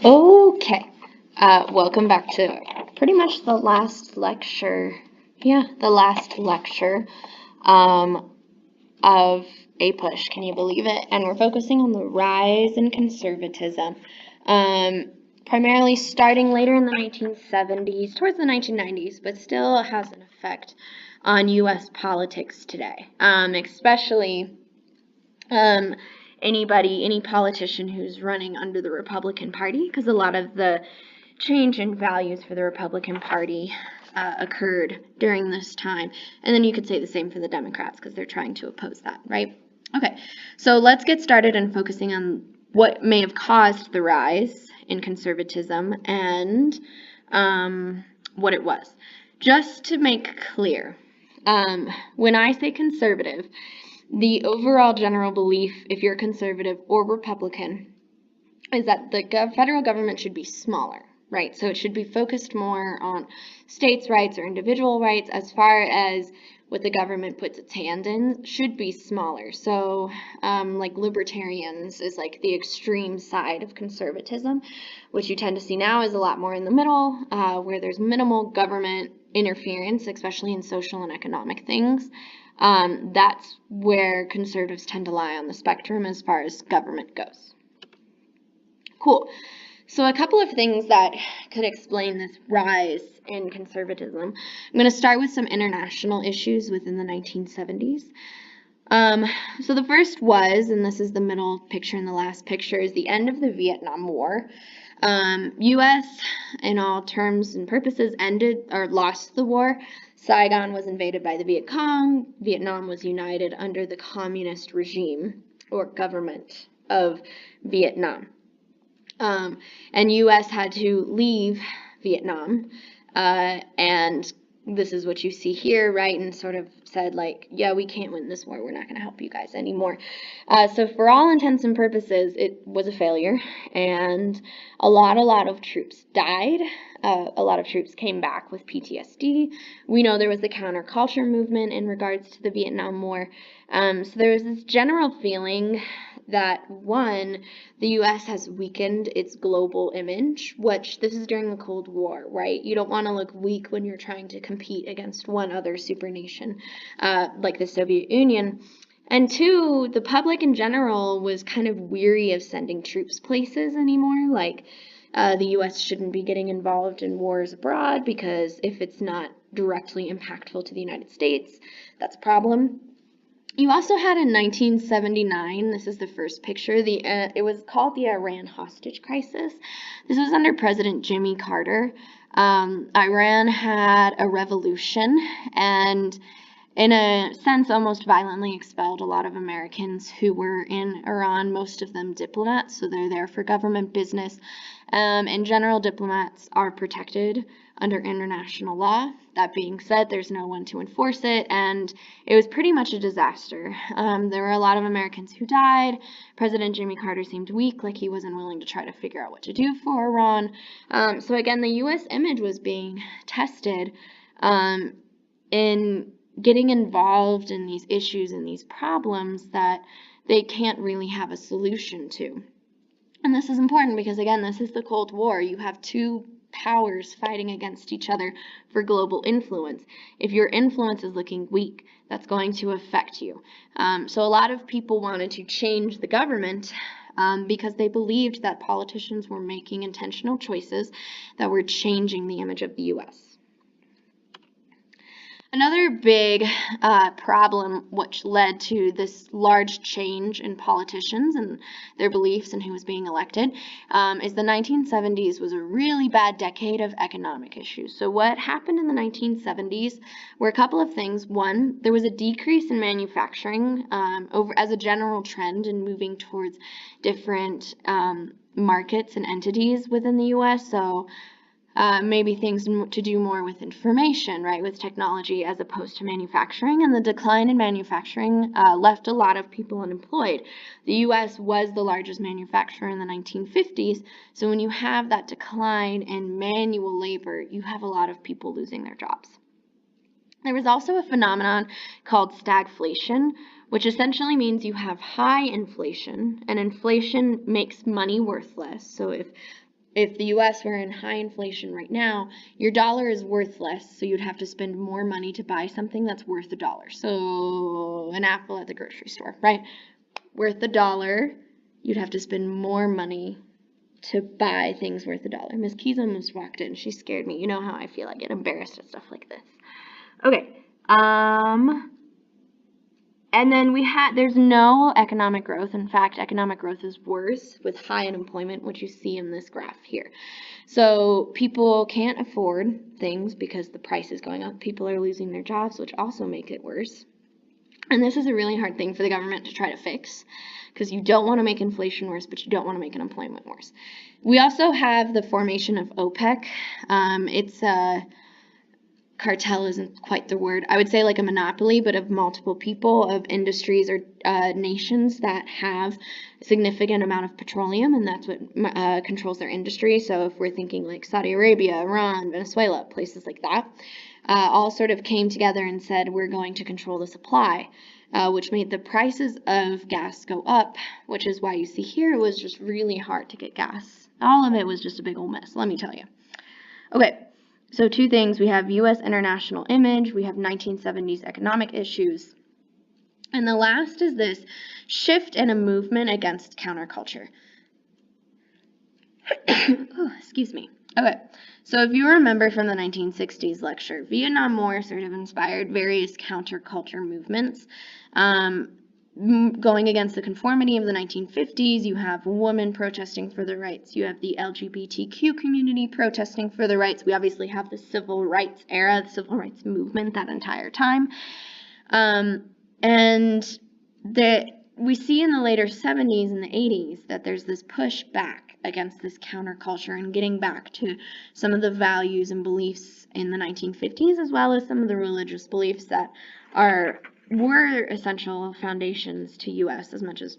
Okay, welcome back to pretty much the last lecture. Yeah, the last lecture of A Push. Can you believe it? And we're focusing on the rise in conservatism, primarily starting later in the 1970s, towards the 1990s, but still has an effect on U.S. politics today, especially any politician who's running under the Republican Party, because a lot of the change in values for the Republican Party occurred during this time. And then you could say the same for the Democrats, because they're trying to oppose that, right? Okay, so let's get started on focusing on what may have caused the rise in conservatism and what it was. Just to make clear, when I say conservative, the overall general belief, if you're conservative or Republican, is that the federal government should be smaller, right? So it should be focused more on states' rights or individual rights, as far as what the government puts its hand in should be smaller. So like libertarians is like the extreme side of conservatism, which you tend to see now is a lot more in the middle, where there's minimal government interference, especially in social and economic things. That's where conservatives tend to lie on the spectrum as far as government goes. Cool. So a couple of things that could explain this rise in conservatism. I'm going to start with some international issues within the 1970s. So the first was, and this is the middle picture and the last picture, is the end of the Vietnam War. U.S., in all terms and purposes, ended or lost the war. Saigon was invaded by the Viet Cong. Vietnam was united under the communist regime or government of Vietnam. And U.S. had to leave Vietnam, and this is what you see here, right, and sort of said, like, yeah, we can't win this war, we're not going to help you guys anymore. So for all intents and purposes, it was a failure, and a lot of troops died. A lot of troops came back with PTSD. We know there was the counterculture movement in regards to the Vietnam War. So there was this general feeling that, one, the U.S. has weakened its global image, which this is during the Cold War, right? You don't want to look weak when you're trying to compete against one other supernation like the Soviet Union. And two, the public in general was kind of weary of sending troops places anymore. Like, the U.S. shouldn't be getting involved in wars abroad, because if it's not directly impactful to the United States, that's a problem. You also had in 1979, this is the first picture, it was called the Iran hostage crisis. This was under President Jimmy Carter. Iran had a revolution and, in a sense, almost violently expelled a lot of Americans who were in Iran, most of them diplomats, so they're there for government business. In general, diplomats are protected under international law. That being said, there's no one to enforce it, and it was pretty much a disaster. There were a lot of Americans who died. President Jimmy Carter seemed weak, like he wasn't willing to try to figure out what to do for Iran. So again, the U.S. image was being tested in getting involved in these issues and these problems that they can't really have a solution to. And this is important because, again, this is the Cold War. You have two powers fighting against each other for global influence. If your influence is looking weak, that's going to affect you. So a lot of people wanted to change the government because they believed that politicians were making intentional choices that were changing the image of the U.S. Another big problem which led to this large change in politicians and their beliefs and who was being elected is the 1970s was a really bad decade of economic issues. So what happened in the 1970s were a couple of things. One, there was a decrease in manufacturing over as a general trend in moving towards different markets and entities within the U.S. So maybe things to do more with information, right, with technology as opposed to manufacturing. And the decline in manufacturing left a lot of people unemployed. The U.S. was the largest manufacturer in the 1950s, so when you have that decline in manual labor, you have a lot of people losing their jobs. There was also a phenomenon called stagflation, which essentially means you have high inflation, and inflation makes money worthless. So if if the US were in high inflation right now, your dollar is worth less, so you'd have to spend more money to buy something that's worth $1. So an apple at the grocery store, right? Worth $1, you'd have to spend more money to buy things worth $1. Miss Keys almost walked in. She scared me. You know how I feel. I get embarrassed at stuff like this. Okay. And then there's no economic growth. In fact, economic growth is worse with high unemployment, which you see in this graph here. So people can't afford things because the price is going up. People are losing their jobs, which also make it worse. And this is a really hard thing for the government to try to fix because you don't want to make inflation worse, but you don't want to make unemployment worse. We also have the formation of OPEC. It's a cartel isn't quite the word. I would say like a monopoly, but of multiple people, of industries or nations that have a significant amount of petroleum, and that's what controls their industry. So if we're thinking like Saudi Arabia, Iran, Venezuela, places like that, all sort of came together and said, we're going to control the supply, which made the prices of gas go up, which is why you see here it was just really hard to get gas. All of it was just a big old mess, let me tell you. Okay. So two things, we have U.S. international image, we have 1970s economic issues, and the last is this shift and a movement against counterculture. Oh, excuse me. Okay, so if you remember from the 1960s lecture, Vietnam War sort of inspired various counterculture movements. Going against the conformity of the 1950s, you have women protesting for their rights. You have the LGBTQ community protesting for their rights. We obviously have the civil rights era, the civil rights movement that entire time. And we see in the later 70s and the 80s that there's this push back against this counterculture and getting back to some of the values and beliefs in the 1950s, as well as some of the religious beliefs that were essential foundations to U.S. as much as,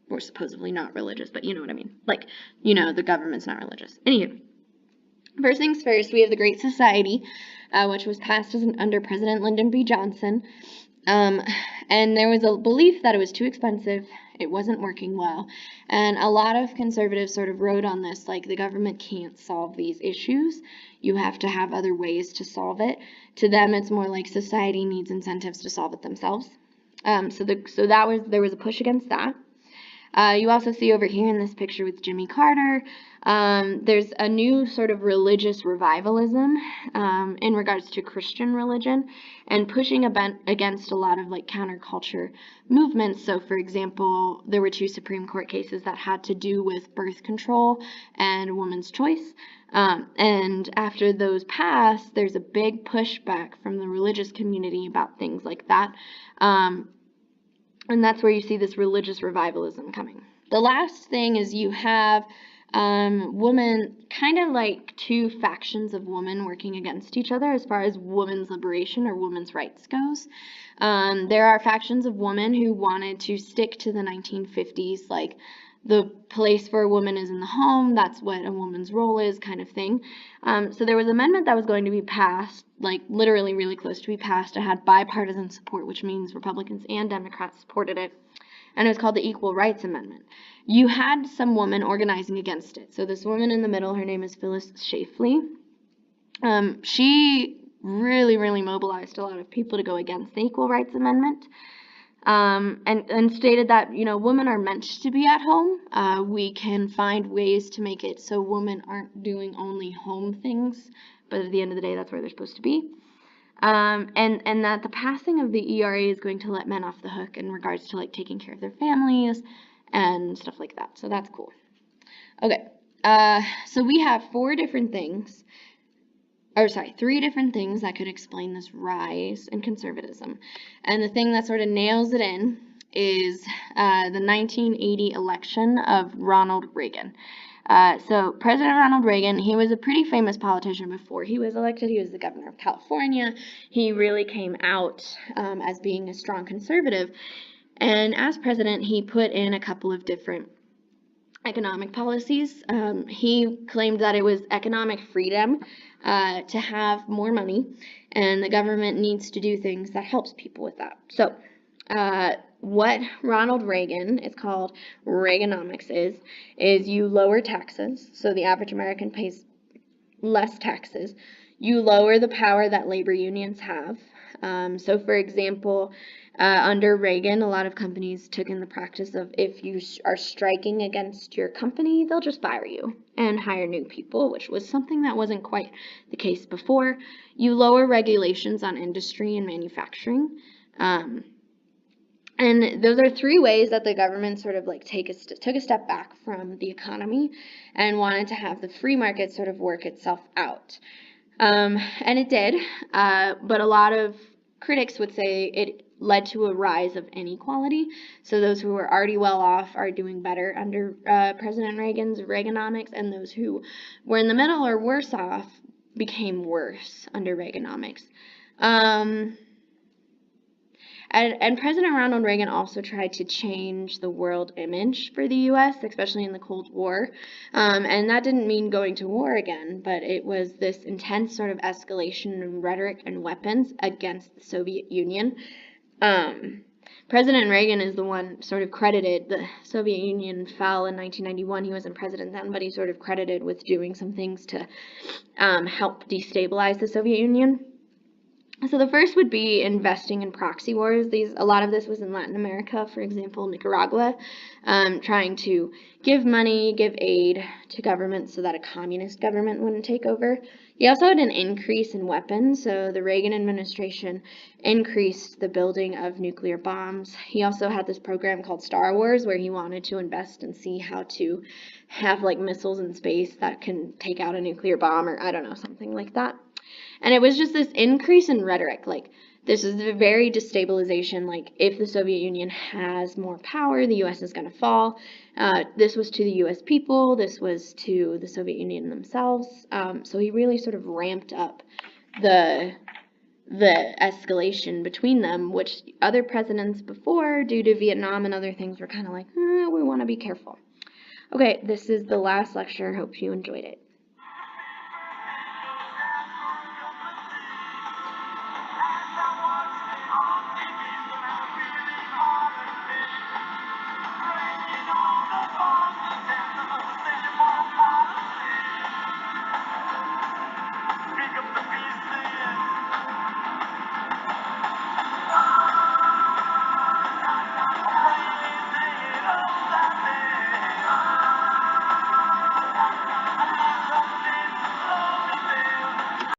we're supposedly not religious, but you know what I mean. Like, the government's not religious. Anywho, first things first, we have the Great Society, which was passed under President Lyndon B. Johnson. And there was a belief that it was too expensive, it wasn't working well, and a lot of conservatives sort of wrote on this, like, the government can't solve these issues, you have to have other ways to solve it. To them, it's more like society needs incentives to solve it themselves. So there was a push against that. You also see over here in this picture with Jimmy Carter, there's a new sort of religious revivalism in regards to Christian religion and pushing against a lot of like counterculture movements. So for example, there were 2 Supreme Court cases that had to do with birth control and women's choice. And after those passed, there's a big pushback from the religious community about things like that. And that's where you see this religious revivalism coming. The last thing is you have women, kind of like 2 factions of women working against each other as far as women's liberation or women's rights goes. There are factions of women who wanted to stick to the 1950s, like the place for a woman is in the home, that's what a woman's role is, kind of thing. So there was an amendment that was going to be passed, like literally really close to be passed. It had bipartisan support, which means Republicans and Democrats supported it, and it was called the Equal Rights Amendment. You had some women organizing against it. So this woman in the middle, her name is Phyllis Schlafly. She really mobilized a lot of people to go against the Equal Rights Amendment. And stated that, women are meant to be at home. We can find ways to make it so women aren't doing only home things, but at the end of the day, that's where they're supposed to be. And that the passing of the ERA is going to let men off the hook in regards to like taking care of their families and stuff like that. So that's cool. Okay. So we have 3 different things that could explain this rise in conservatism. And the thing that sort of nails it in is the 1980 election of Ronald Reagan. So President Ronald Reagan, he was a pretty famous politician before he was elected. He was the governor of California. He really came out as being a strong conservative. And as president, he put in a couple of different economic policies. He claimed that it was economic freedom to have more money, and the government needs to do things that helps people with that. So What Ronald Reagan, it's called Reaganomics, is you lower taxes, so the average American pays less taxes. You lower the power that labor unions have. So, for example, under Reagan, a lot of companies took in the practice of if you are striking against your company, they'll just fire you and hire new people, which was something that wasn't quite the case before. You lower regulations on industry and manufacturing. And those are three ways that the government sort of like took a step back from the economy and wanted to have the free market sort of work itself out. And it did, but a lot of critics would say it led to a rise of inequality. So those who were already well off are doing better under President Reagan's Reaganomics, and those who were in the middle or worse off became worse under Reaganomics. And President Ronald Reagan also tried to change the world image for the U.S., especially in the Cold War. And that didn't mean going to war again, but it was this intense sort of escalation in rhetoric and weapons against the Soviet Union. President Reagan is the one sort of credited. The Soviet Union fell in 1991. He wasn't president then, but he's sort of credited with doing some things to help destabilize the Soviet Union. So the first would be investing in proxy wars. A lot of this was in Latin America, for example, Nicaragua, trying to give money, give aid to governments so that a communist government wouldn't take over. He also had an increase in weapons, so the Reagan administration increased the building of nuclear bombs. He also had this program called Star Wars, where he wanted to invest and see how to have like missiles in space that can take out a nuclear bomb, or I don't know, something like that. And it was just this increase in rhetoric, like this is a very destabilization, like if the Soviet Union has more power, the U.S. is going to fall. This was to the U.S. people, this was to the Soviet Union themselves. So he really sort of ramped up the escalation between them, which other presidents before, due to Vietnam and other things, were kind of like, we want to be careful. Okay, this is the last lecture. Hope you enjoyed it.